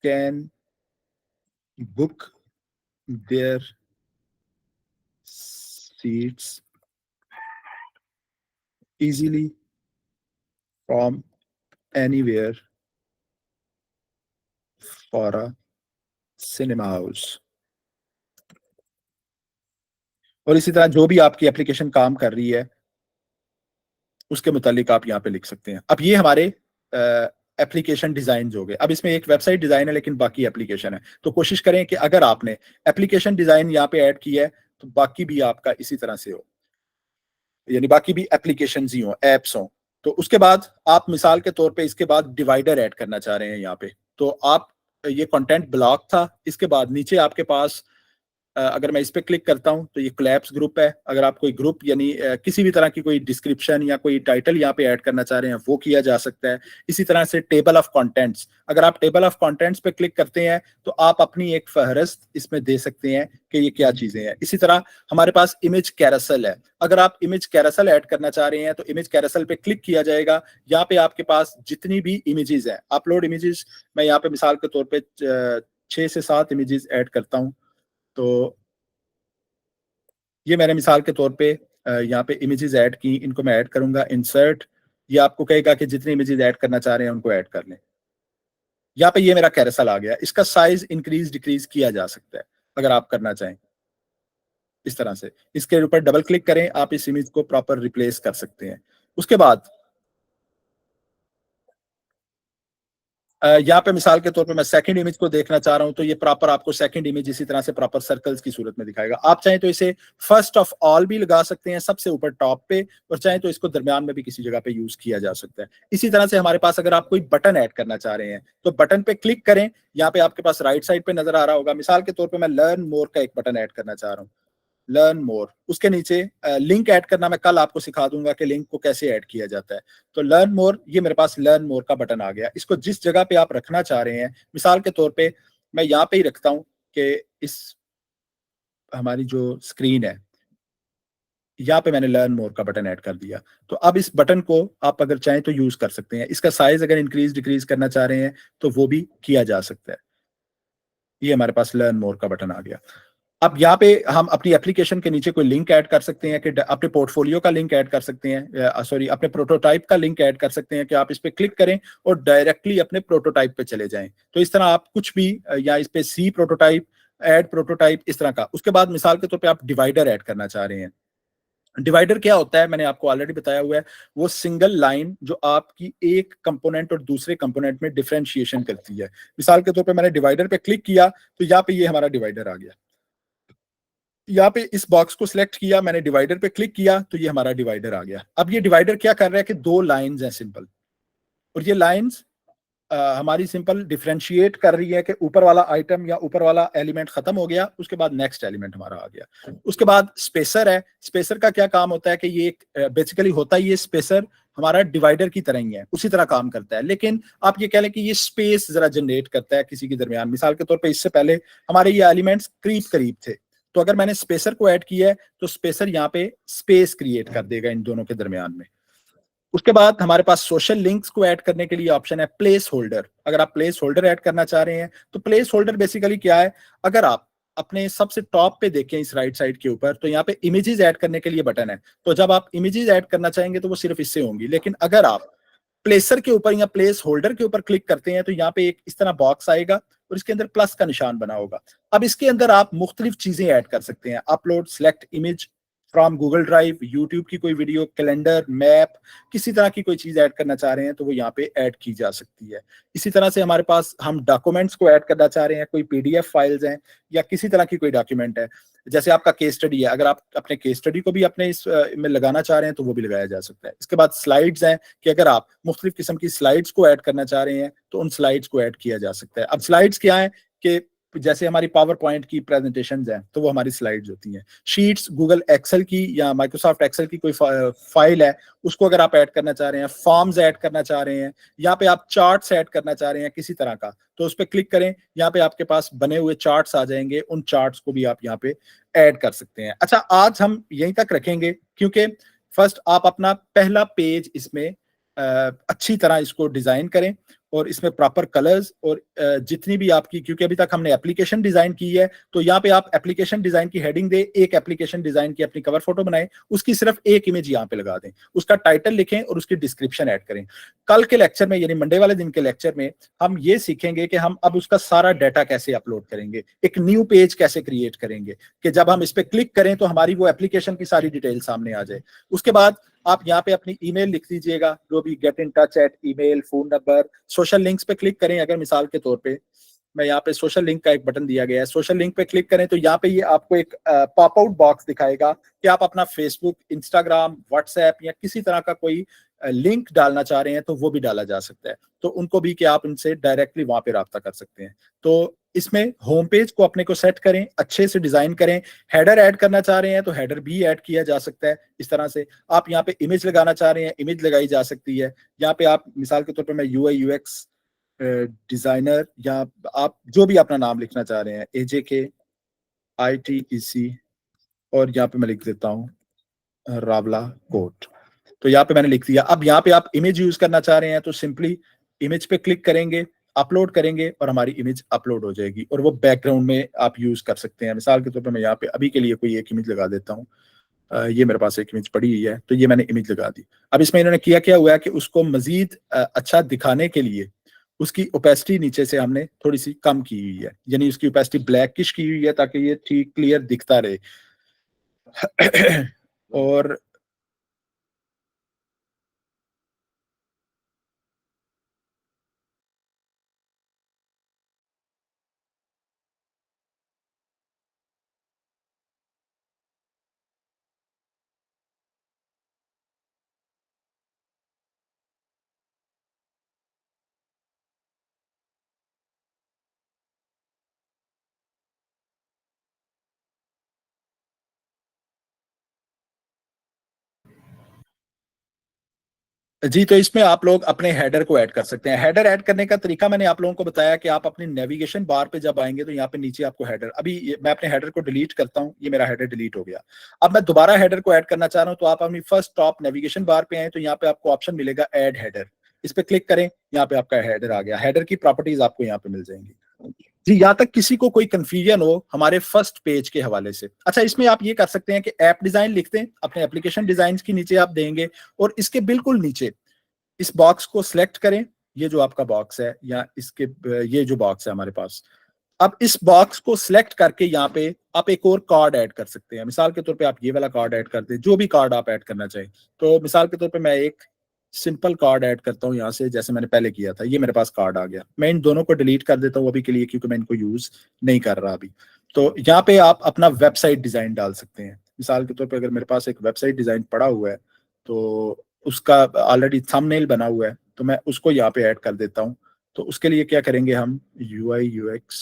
can book there seats easily from anywhere for a cinema house. और इसी तरह जो भी आपकी एप्लीकेशन काम कर रही है उसके मुतालिक आप यहाँ पे लिख सकते हैं। अब ये हमारे एप्लीकेशन डिजाइन हो गए। अब इसमें एक वेबसाइट डिजाइन है लेकिन बाकी एप्लीकेशन है। तो कोशिश करें कि अगर आपने एप्लीकेशन डिजाइन यहाँ पे ऐड किया है तो बाकी भी आपका इसी तरह से हो, यानी बाकी भी एप्लीकेशन ही हो, एप्स हो। तो उसके बाद आप मिसाल के तौर पे इसके बाद डिवाइडर ऐड करना चाह रहे हैं यहाँ पे, तो आप, ये कंटेंट ब्लॉक था, इसके बाद नीचे आपके पास अगर मैं इस पे क्लिक करता हूं तो ये कोलैप्स ग्रुप है। अगर आप कोई ग्रुप यानी किसी भी तरह की कोई डिस्क्रिप्शन या कोई टाइटल यहाँ पे ऐड करना चाह रहे हैं वो किया जा सकता है। इसी तरह से टेबल ऑफ कंटेंट्स, अगर आप टेबल ऑफ कंटेंट्स पे क्लिक करते हैं तो आप अपनी एक फहरिस्त इसमें दे सकते हैं कि ये क्या चीजें हैं। इसी तरह हमारे पास इमेज कैरासल है। अगर आप इमेज कैरासल ऐड करना चाह रहे हैं तो इमेज कैरासल पे क्लिक किया जाएगा। यहाँ पे आपके पास जितनी भी इमेजेस हैं, अपलोड इमेजेस, मैं यहाँ पे मिसाल के तौर पे 6 से 7 इमेजेस ऐड करता हूँ। तो ये मैंने मिसाल के तौर पे यहाँ पे इमेजेस ऐड की, इनको मैं ऐड करूंगा, इंसर्ट। ये आपको कहेगा कि जितने इमेजेस ऐड करना चाह रहे हैं उनको ऐड कर लें। यहाँ पे ये मेरा कैरोसेल आ गया। इसका साइज इंक्रीज डिक्रीज किया जा सकता है अगर आप करना चाहें। इस तरह से इसके ऊपर डबल क्लिक करें, आप इस इमेज को प्रॉपर रिप्लेस कर सकते हैं। उसके बाद यहाँ पे मिसाल के तौर पे मैं सेकंड इमेज को देखना चाह रहा हूँ, तो ये प्रॉपर आपको सेकंड इमेज इसी तरह से प्रॉपर सर्कल्स की सूरत में दिखाएगा। आप चाहें तो इसे फर्स्ट ऑफ ऑल भी लगा सकते हैं, सबसे ऊपर टॉप पे, और चाहें तो इसको दरमियान में भी किसी जगह पे यूज किया जा सकता है। इसी तरह से हमारे पास अगर आप कोई बटन ऐड करना चाह रहे हैं, तो बटन पे क्लिक करें। यहाँ पे आपके पास राइट साइड पे नजर आ रहा होगा, मिसाल के तौर पर मैं लर्न मोर का एक बटन ऐड करना चाह रहा हूँ। लर्न मोर, उसके नीचे लिंक ऐड करना मैं कल आपको सिखा दूंगा कि लिंक को कैसे ऐड किया जाता है। तो लर्न मोर, ये मेरे पास लर्न मोर का बटन आ गया। इसको जिस जगह पे आप रखना चाह रहे हैं, मिसाल के तौर पे मैं यहाँ पे ही रखता हूँ कि इस हमारी जो स्क्रीन है, यहाँ पे मैंने लर्न मोर का बटन ऐड कर दिया। तो अब इस बटन को आप अगर चाहें तो यूज कर सकते हैं। इसका साइज अगर इंक्रीज डिक्रीज करना चाह रहे हैं तो वो भी किया जा सकता है। ये हमारे पास लर्न मोर का बटन आ गया। अब यहाँ पे हम अपनी एप्लीकेशन के नीचे कोई लिंक ऐड कर सकते हैं, कि अपने पोर्टफोलियो का लिंक ऐड कर सकते हैं, सॉरी अपने प्रोटोटाइप का लिंक ऐड कर सकते हैं, कि आप इस पे क्लिक करें और डायरेक्टली अपने प्रोटोटाइप पे चले जाएं। तो इस तरह आप कुछ भी या इस पे सी प्रोटोटाइप, ऐड प्रोटोटाइप, इस तरह का। उसके बाद मिसाल के तौर पे आप डिवाइडर ऐड करना चाह रहे हैं। डिवाइडर क्या होता है, मैंने आपको ऑलरेडी बताया हुआ है। वो सिंगल लाइन जो आपकी एक कंपोनेंट और दूसरे कंपोनेंट में डिफरेंशिएशन करती है। मिसाल के तौर पे मैंने डिवाइडर पे क्लिक किया, तो यहाँ पे ये हमारा डिवाइडर आ गया। यहाँ पे इस बॉक्स को सिलेक्ट किया, मैंने डिवाइडर पे क्लिक किया, तो ये हमारा डिवाइडर आ गया। अब ये डिवाइडर क्या कर रहा है कि दो लाइंस हैं सिंपल, और ये लाइंस हमारी सिंपल डिफरेंशिएट कर रही है कि ऊपर वाला आइटम या ऊपर वाला एलिमेंट खत्म हो गया, उसके बाद नेक्स्ट एलिमेंट हमारा आ गया। उसके बाद स्पेसर है। स्पेसर का क्या काम होता है कि ये बेसिकली होता है, ये स्पेसर हमारा डिवाइडर की तरह ही है, उसी तरह काम करता है, लेकिन आप ये कह लें कि ये स्पेस जरा जनरेट करता है किसी के दरमियान। मिसाल के तौर पे इससे पहले हमारे ये एलिमेंट्स करीब करीब थे, तो अगर मैंने स्पेसर को ऐड किया है तो स्पेसर यहाँ पे स्पेस क्रिएट कर देगा इन दोनों के दरमियान में। उसके बाद हमारे पास सोशल लिंक्स को ऐड करने के लिए ऑप्शन है प्लेस होल्डर। अगर आप प्लेस होल्डर ऐड करना चाह रहे हैं, तो प्लेस होल्डर बेसिकली क्या है, अगर आप अपने सबसे टॉप पे देखें इस राइट साइड के ऊपर, तो यहाँ पे इमेजेस ऐड करने के लिए बटन है। तो जब आप इमेजेस ऐड करना चाहेंगे तो वो सिर्फ इससे होंगी, लेकिन अगर आप प्लेसर के ऊपर या प्लेस होल्डर के ऊपर क्लिक करते हैं, तो यहाँ पे एक इस तरह बॉक्स आएगा और इसके अंदर प्लस का निशान बना होगा। अब इसके अंदर आप मुख्तलिफ चीजें ऐड कर सकते हैं, upload, select image from Google drive, YouTube की कोई वीडियो, कैलेंडर, मैप, किसी तरह की कोई चीज ऐड करना चाह रहे हैं तो वो यहाँ पे ऐड की जा सकती है। इसी तरह से हमारे पास हम डॉक्यूमेंट्स को ऐड करना चाह रहे हैं, कोई पीडीएफ फाइल्स हैं या किसी तरह की कोई डॉक्यूमेंट है, जैसे आपका केस स्टडी है, अगर आप अपने केस स्टडी को भी अपने इस में लगाना चाह रहे हैं तो वो भी लगाया जा सकता है। इसके बाद स्लाइड्स हैं, कि अगर आप मुख्तलिफ किस्म की स्लाइड्स को ऐड करना चाह रहे हैं तो उन स्लाइड्स को ऐड किया जा सकता है। अब स्लाइड्स क्या है कि जैसे हमारी पावर पॉइंट की प्रेजेंटेशन हैं तो वो हमारी स्लाइड्स होती हैं। शीट्स गूगल एक्सेल की या माइक्रोसॉफ्ट एक्सेल की कोई फाइल है, उसको अगर आप ऐड करना चाह रहे हैं, फॉर्म्स ऐड करना चाह रहे हैं, यहाँ पे आप चार्ट्स ऐड करना चाह रहे हैं किसी तरह का, तो उस पर क्लिक करें, यहाँ पे आपके पास बने हुए चार्ट्स आ जाएंगे, उन चार्ट्स को भी आप यहाँ पे ऐड कर सकते हैं। अच्छा, आज हम यहीं तक रखेंगे, क्योंकि फर्स्ट आप अपना पहला पेज इसमें अच्छी तरह इसको डिजाइन करें, और इसमें प्रॉपर कलर्स और जितनी भी आपकी, क्योंकि अभी तक हमने एप्लीकेशन डिजाइन की है, तो यहाँ पे आप एप्लीकेशन डिजाइन की हेडिंग दे, एक एप्लीकेशन डिजाइन की अपनी कवर फोटो बनाएं, उसकी सिर्फ एक इमेज यहाँ पे लगा दें, उसका टाइटल लिखें और उसकी डिस्क्रिप्शन ऐड करें। कल के लेक्चर में, यानी मंडे वाले दिन के लेक्चर में, हम ये सीखेंगे कि हम अब उसका सारा डाटा कैसे अपलोड करेंगे, एक न्यू पेज कैसे क्रिएट करेंगे, कि जब हम इस पे क्लिक करें तो हमारी वो एप्लीकेशन की सारी डिटेल सामने आ जाए। उसके बाद आप यहाँ पे अपनी ईमेल लिख दीजिएगा, जो भी get in touch eight email, phone number, social links पे क्लिक करें। अगर मिसाल के तौर पे मैं यहाँ पे सोशल लिंक का एक बटन दिया गया है, सोशल लिंक पे क्लिक करें तो यहाँ पे ये आपको एक पॉप आउट बॉक्स दिखाएगा कि आप अपना फेसबुक, इंस्टाग्राम, व्हाट्सएप या किसी तरह का कोई लिंक डालना चाह रहे हैं तो वो भी डाला जा सकता है। तो उनको भी कि आप इनसे डायरेक्टली वहां पे राब्ता कर सकते हैं। तो इसमें होम पेज को अपने को सेट करें, अच्छे से डिजाइन करें। हेडर ऐड करना चाह रहे हैं तो हेडर भी ऐड किया जा सकता है। इस तरह से आप यहाँ पे इमेज लगाना चाह रहे हैं, इमेज लगाई जा सकती है। यहाँ पे आप मिसाल के तौर पे मैं यूआई यूएक्स डिजाइनर, या आप जो भी अपना नाम लिखना चाह रहे हैं, AJKITEC, और यहाँ पे मैं लिख देता हूँ रावला कोट। तो यहाँ पे मैंने लिख दिया। अब यहाँ पे आप इमेज यूज करना चाह रहे हैं तो सिंपली इमेज पे क्लिक करेंगे, अपलोड करेंगे और हमारी इमेज अपलोड हो जाएगी, और वो बैकग्राउंड में आप यूज कर सकते हैं। मिसाल के तौर पे मैं यहाँ पे अभी के लिए कोई एक इमेज लगा देता हूँ। ये मेरे पास एक इमेज पड़ी हुई है, तो ये मैंने इमेज लगा दी। अब इसमें इन्होंने किया क्या हुआ है कि उसको मजीद अच्छा दिखाने के लिए उसकी ओपेसिटी नीचे से हमने थोड़ी सी कम की हुई है, यानी उसकी ओपेसिटी ब्लैकिश की हुई है ताकि ये ठीक क्लियर दिखता रहे। और जी, तो इसमें आप लोग अपने हेडर को ऐड कर सकते हैं। हेडर ऐड करने का तरीका मैंने आप लोगों को बताया कि आप अपनी नेविगेशन बार पे जब आएंगे तो यहाँ पे नीचे आपको हेडर, अभी मैं अपने हेडर को डिलीट करता हूँ, ये मेरा हेडर डिलीट हो गया। अब मैं दोबारा हेडर को ऐड करना चाह रहा हूँ, तो आप अपनी फर्स्ट टॉप नेविगेशन बार पे आए तो यहाँ पे आपको ऑप्शन मिलेगा ऐड हेडर, इस पे क्लिक करें, यहाँ पे आपका हेडर आ गया। हेडर की प्रॉपर्टीज आपको यहाँ पे मिल जाएंगी। जी, यहाँ तक किसी को कोई कंफ्यूजन हो हमारे फर्स्ट पेज के हवाले से। अच्छा, इसमें आप ये कर सकते हैं कि ऐप डिजाइन लिखते हैं, अपने एप्लीकेशन डिजाइन के नीचे आप देंगे और इसके बिल्कुल नीचे इस बॉक्स को सिलेक्ट करें, ये जो आपका बॉक्स है या इसके ये जो बॉक्स है हमारे पास, अब इस बॉक्स को सिलेक्ट करके यहाँ पे आप एक और कार्ड ऐड कर सकते हैं। मिसाल के तौर पे आप ये वाला कार्ड ऐड कर दें, जो भी कार्ड आप ऐड करना चाहें। तो मिसाल के तौर पे मैं एक सिंपल कार्ड ऐड करता हूँ यहाँ से, जैसे मैंने पहले किया था। ये मेरे पास कार्ड आ गया, मैं इन दोनों को डिलीट कर देता हूँ अभी के लिए, क्योंकि मैं इनको यूज नहीं कर रहा अभी। तो यहाँ पे आप अपना वेबसाइट डिजाइन डाल सकते हैं। मिसाल के तौर पे अगर मेरे पास एक वेबसाइट डिजाइन पड़ा हुआ है, तो उसका ऑलरेडी थंबनेल बना हुआ है, तो मैं उसको यहाँ पे ऐड कर देता हूँ। तो उसके लिए क्या करेंगे हम, UI UX,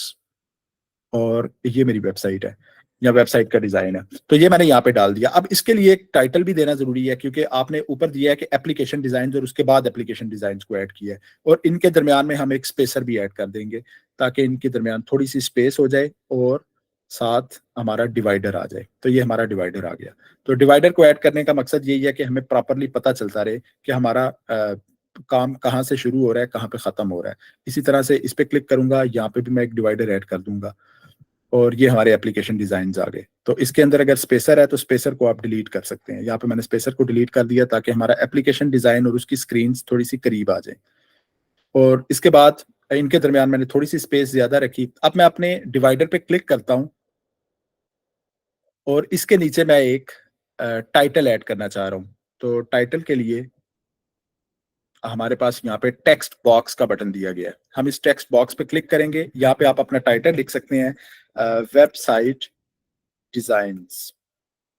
और ये मेरी वेबसाइट है या वेबसाइट का डिजाइन है, तो ये मैंने यहाँ पे डाल दिया। अब इसके लिए एक टाइटल भी देना जरूरी है, क्योंकि आपने ऊपर दिया है कि एप्लीकेशन डिजाइन, और उसके बाद एप्लीकेशन डिजाइन को ऐड किया है, और इनके दरमियान में हम एक स्पेसर भी ऐड कर देंगे, ताकि इनके दरमियान थोड़ी सी स्पेस हो जाए और साथ हमारा डिवाइडर आ जाए। तो ये हमारा डिवाइडर आ गया। तो डिवाइडर को ऐड करने का मकसद यही है कि हमें प्रॉपरली पता चलता रहे कि हमारा काम कहाँ से शुरू हो रहा है, कहाँ पे खत्म हो रहा है। इसी तरह से इस पे क्लिक करूंगा, यहाँ पे भी मैं एक डिवाइडर ऐड कर दूंगा, और ये हमारे एप्लीकेशन डिजाइन आ गए। तो इसके अंदर अगर स्पेसर है तो स्पेसर को आप डिलीट कर सकते हैं। यहाँ पे मैंने स्पेसर को डिलीट कर दिया, ताकि हमारा एप्लीकेशन डिजाइन और उसकी स्क्रीन थोड़ी सी करीब आ जाए। और इसके बाद इनके दरमियान मैंने थोड़ी सी स्पेस ज्यादा रखी। अब मैं अपने डिवाइडर पे क्लिक करता हूँ, और इसके नीचे मैं एक टाइटल ऐड करना चाह रहा हूँ। तो टाइटल के लिए हमारे पास यहाँ पे टेक्स्ट बॉक्स का बटन दिया गया है। हम इस टेक्स्ट बॉक्स पे क्लिक करेंगे, यहाँ पे आप अपना टाइटल लिख सकते हैं, वेबसाइट डिजाइन्स।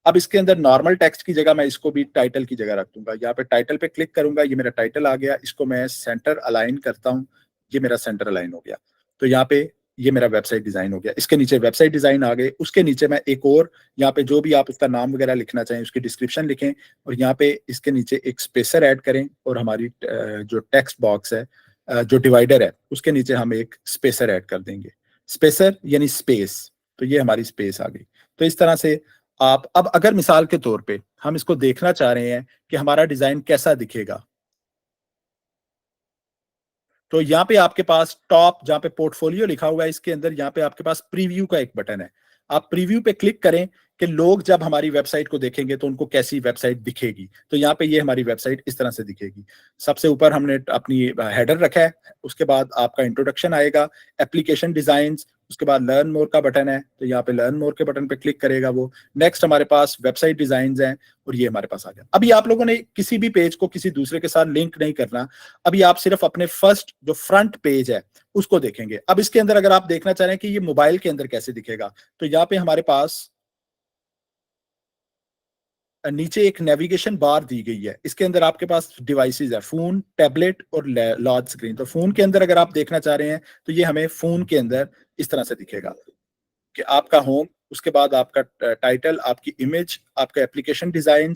अब इसके अंदर नॉर्मल टेक्स्ट की जगह मैं इसको भी टाइटल की जगह रख दूंगा। यहाँ पे टाइटल पे क्लिक करूंगा, ये मेरा टाइटल आ गया। इसको मैं सेंटर अलाइन करता हूँ, ये मेरा सेंटर अलाइन हो गया। तो यहाँ पे ये मेरा वेबसाइट डिजाइन हो गया। इसके नीचे वेबसाइट डिजाइन आ गए। उसके नीचे मैं एक और, यहाँ पे जो भी आप उसका नाम वगैरह लिखना चाहें उसकी डिस्क्रिप्शन लिखें, और यहाँ पे इसके नीचे एक स्पेसर ऐड करें, और हमारी जो टेक्स्ट बॉक्स है, जो डिवाइडर है, उसके नीचे हम एक स्पेसर ऐड कर देंगे। स्पेसर यानी स्पेस, तो ये हमारी स्पेस आ गई। तो इस तरह से आप, अब अगर मिसाल के तौर पे हम इसको देखना चाह रहे हैं कि हमारा डिजाइन कैसा दिखेगा, तो यहाँ पे आपके पास टॉप जहाँ पे पोर्टफोलियो लिखा हुआ है, इसके अंदर यहाँ पे आपके पास प्रीव्यू का एक बटन है। आप प्रीव्यू पे क्लिक करें कि लोग जब हमारी वेबसाइट को देखेंगे तो उनको कैसी वेबसाइट दिखेगी। तो यहाँ पे ये हमारी वेबसाइट इस तरह से दिखेगी। सबसे ऊपर हमने अपनी हेडर रखा है, उसके बाद आपका इंट्रोडक्शन आएगा, एप्लीकेशन डिजाइन, उसके बाद लर्न मोर का बटन है, तो यहाँ पे लर्न मोर के बटन पे क्लिक करेगा वो। नेक्स्ट हमारे पास वेबसाइट डिजाइन हैं, और ये हमारे पास आ गया। अभी आप लोगों ने किसी भी पेज को किसी दूसरे के साथ लिंक नहीं करना। अभी आप सिर्फ अपने फर्स्ट जो फ्रंट पेज है उसको देखेंगे। अब इसके अंदर अगर आप देखना चाह रहे हैं कि ये मोबाइल के अंदर कैसे दिखेगा, तो यहाँ पे हमारे पास नीचे एक नेविगेशन बार दी गई है। इसके अंदर आपके पास डिवाइसेस है, फोन, टैबलेट और लार्ज स्क्रीन। तो फोन के अंदर अगर आप देखना चाह रहे हैं तो ये हमें फोन के अंदर इस तरह से दिखेगा कि आपका होम, उसके बाद आपका टाइटल, आपकी इमेज, आपका एप्लीकेशन डिजाइन,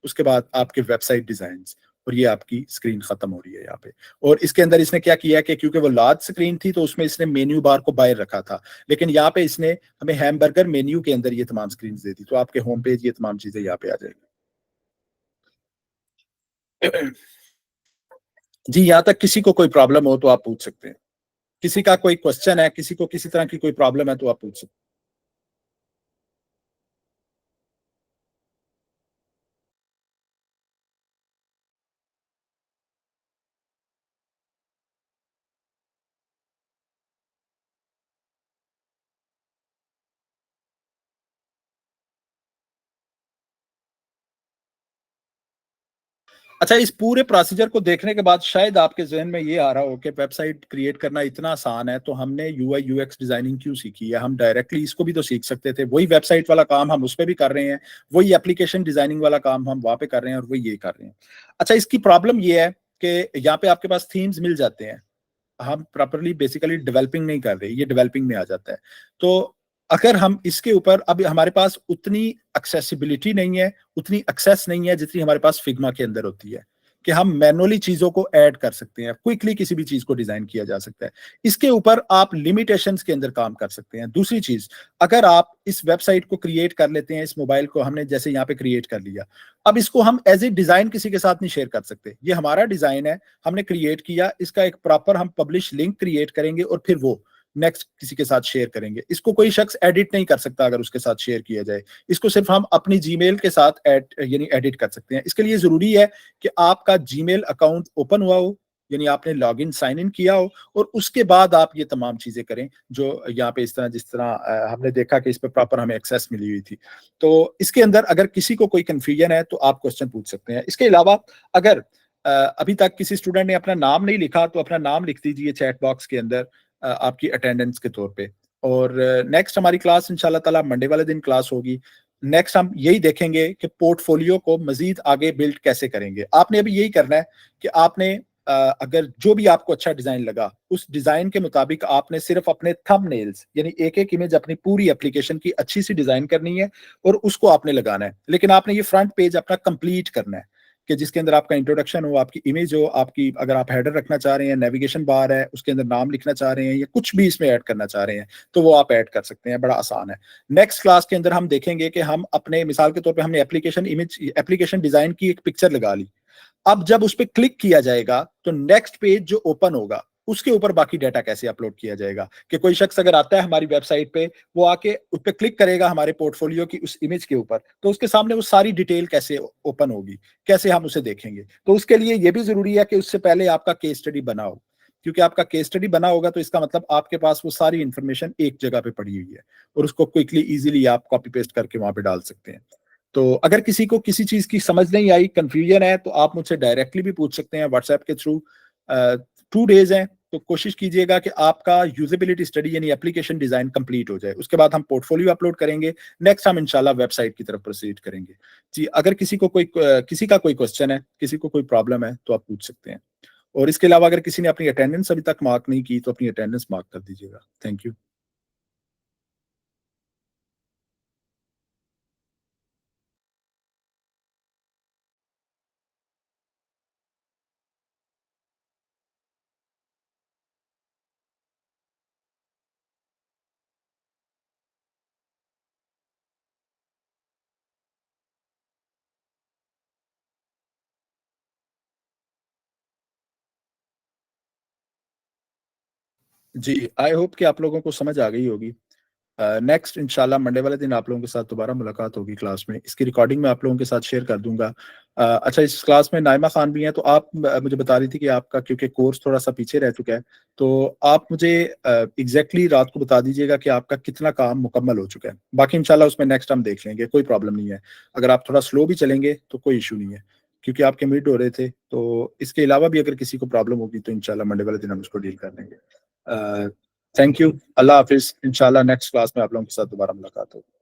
उसके बाद आपके वेबसाइट डिजाइन, और ये आपकी स्क्रीन खत्म हो रही है यहाँ पे। और इसके अंदर इसने क्या किया कि क्योंकि वो लार्ज स्क्रीन थी तो उसमें इसने मेन्यू बार को बाहर रखा था, लेकिन यहाँ पे इसने हमें हैमबर्गर मेन्यू के अंदर ये तमाम स्क्रीन दे दी। तो आपके होम पेज ये तमाम चीजें यहाँ पे आ जाएगी। जी, यहाँ तक किसी को कोई प्रॉब्लम हो तो आप पूछ सकते हैं। किसी का कोई क्वेश्चन है, किसी को किसी तरह की कोई प्रॉब्लम है तो आप पूछ सकते हैं। अच्छा, इस पूरे प्रोसीजर को देखने के बाद शायद आपके जहन में ये आ रहा हो कि वेबसाइट क्रिएट करना इतना आसान है, तो हमने UI UX डिजाइनिंग क्यों सीखी है? हम डायरेक्टली इसको भी तो सीख सकते थे। वही वेबसाइट वाला काम हम उस पर भी कर रहे हैं, वही एप्लीकेशन डिजाइनिंग वाला काम हम वहां पे कर रहे हैं, और वही ये कर रहे हैं। अच्छा, इसकी प्रॉब्लम ये है कि यहाँ पे आपके पास थीम्स मिल जाते हैं, हम प्रॉपरली बेसिकली डेवलपिंग नहीं कर रहे, ये डेवलपिंग में आ जाता है। तो अगर हम इसके ऊपर, अब हमारे पास उतनी एक्सेसिबिलिटी नहीं है, उतनी एक्सेस नहीं है जितनी हमारे पास फिग्मा के अंदर होती है। कि हम मैनुअली चीज़ों को ऐड कर सकते हैं, क्विकली किसी भी चीज़ को डिज़ाइन किया जा सकता है। इसके ऊपर आप लिमिटेशंस के अंदर काम कर सकते हैं। दूसरी चीज़, अगर आप इस वेबसाइट को क्रिएट कर लेते हैं, इस मोबाइल को हमने जैसे यहाँ पे क्रिएट कर लिया, अब इसको हम एज़ ए डिज़ाइन किसी के साथ नहीं शेयर कर सकते। ये हमारा डिज़ाइन है, हमने क्रिएट किया, इसका एक प्रॉपर हम पब्लिश लिंक क्रिएट करेंगे और फिर वो नेक्स्ट किसी के साथ शेयर करेंगे। इसको कोई शख्स एडिट नहीं कर सकता अगर उसके साथ शेयर किया जाए। इसको सिर्फ़ हम अपनी जीमेल के साथ यानी एडिट कर सकते हैं। इसके लिए ज़रूरी है कि आपका जीमेल अकाउंट ओपन हुआ हो, यानी आपने लॉगिन साइन इन किया हो और उसके बाद आप ये तमाम चीज़ें करें, जो यहाँ पे इस तरह जिस तरह हमने देखा कि इस पे प्रॉपर हमें एक्सेस मिली हुई थी। तो इसके अंदर अगर किसी को कोई कन्फ्यूजन है तो आप क्वेश्चन पूछ सकते हैं। इसके अलावा अगर अभी तक किसी स्टूडेंट ने अपना नाम नहीं लिखा तो अपना नाम लिख दीजिए चैट बॉक्स के अंदर आपकी अटेंडेंस के तौर पे। और नेक्स्ट हमारी क्लास इंशाल्लाह ताला मंडे वाले दिन क्लास होगी। नेक्स्ट हम यही देखेंगे कि पोर्टफोलियो को मज़ीद आगे बिल्ड कैसे करेंगे। आपने अभी यही करना है कि आपने अगर जो भी आपको अच्छा डिज़ाइन लगा, उस डिज़ाइन के मुताबिक आपने सिर्फ़ अपने थंबनेल्स यानी एक-एक इमेज अपनी पूरी एप्लीकेशन की अच्छी-सी डिज़ाइन करनी है और उसको आपने लगाना है। लेकिन आपने ये फ्रंट पेज अपना कंप्लीट करना है कि जिसके अंदर आपका इंट्रोडक्शन हो, आपकी इमेज हो, आपकी अगर आप हेडर रखना चाह रहे हैं, नेविगेशन बार है, उसके अंदर नाम लिखना चाह रहे हैं या कुछ भी इसमें ऐड करना चाह रहे हैं, तो वो आप ऐड कर सकते हैं, बड़ा आसान है। नेक्स्ट क्लास के अंदर हम देखेंगे कि हम अपने मिसाल के तौर पे हमने एप्लीकेशन डिज़ाइन की एक पिक्चर लगा ली। अब जब उस पे क्लिक किया जाएगा, तो नेक्स्ट पेज जो ओपन होगा, उसके ऊपर बाकी डाटा कैसे अपलोड किया जाएगा? कि कोई शख्स अगर आता है हमारी वेबसाइट पे, वो आके उस पे क्लिक करेगा हमारे पोर्टफोलियो की उस इमेज के ऊपर, तो उसके सामने वो सारी डिटेल कैसे ओपन होगी? कैसे हम उसे देखेंगे? तो उसके लिए ये भी ज़रूरी है कि उससे पहले आपका केस स्टडी बना हो। क्योंकि आपका केस स्टडी बना होगा तो इसका मतलब आपके पास वो सारी इन्फॉर्मेशन एक जगह पे पड़ी हुई है और उसको क्विकली, ईज़िली आप कॉपी पेस्ट करके वहाँ पे डाल सकते हैं। तो अगर किसी को किसी चीज़ की समझ नहीं आई, कन्फ्यूजन है, तो आप मुझसे डायरेक्टली भी पूछ सकते हैं व्हाट्सएप के थ्रू। 2 डेज़ हैं, तो कोशिश कीजिएगा कि आपका यूज़ेबिलिटी स्टडी यानी एप्लीकेशन डिज़ाइन कंप्लीट हो जाए। उसके बाद हम पोर्टफोलियो अपलोड करेंगे, नेक्स्ट हम इंशाल्लाह वेबसाइट की तरफ प्रोसीड करेंगे। जी, अगर किसी का कोई क्वेश्चन है, किसी को कोई प्रॉब्लम है, तो आप पूछ सकते हैं। और इसके अलावा अगर किसी ने अपनी अटेंडेंस अभी तक मार्क नहीं की, तो अपनी अटेंडेंस मार्क कर दीजिएगा। Thank you. जी, आई होप कि आप लोगों को समझ आ गई होगी। नेक्स्ट इंशाल्लाह मंडे वाले दिन आप लोगों के साथ दोबारा मुलाकात होगी क्लास में। इसकी रिकॉर्डिंग मैं आप लोगों के साथ शेयर कर दूँगा। अच्छा, इस क्लास में नाइमा खान भी हैं, तो आप मुझे बता रही थी कि आपका क्योंकि कोर्स थोड़ा-सा पीछे रह चुका है, तो आप मुझे एग्ज़ैक्टली रात को बता दीजिएगा कि आपका कितना काम मुकम्मल हो चुका है। बाकी इंशाल्लाह उसमें नेक्स्ट हम देख लेंगे, कोई प्रॉब्लम नहीं है। अगर आप थोड़ा स्लो भी चलेंगे तो कोई इश्यू नहीं है, क्योंकि आपके मिड हो रहे थे, तो इसके अलावा भी अगर किसी को प्रॉब्लम होगी तो इंशाल्लाह मंडे वाले दिन हम उसको डील कर लेंगे। Thank you. अल्लाह हाफ़िज़। इंशाल्लाह नेक्स्ट क्लास में आप लोगों के साथ दोबारा मुलाकात होगी।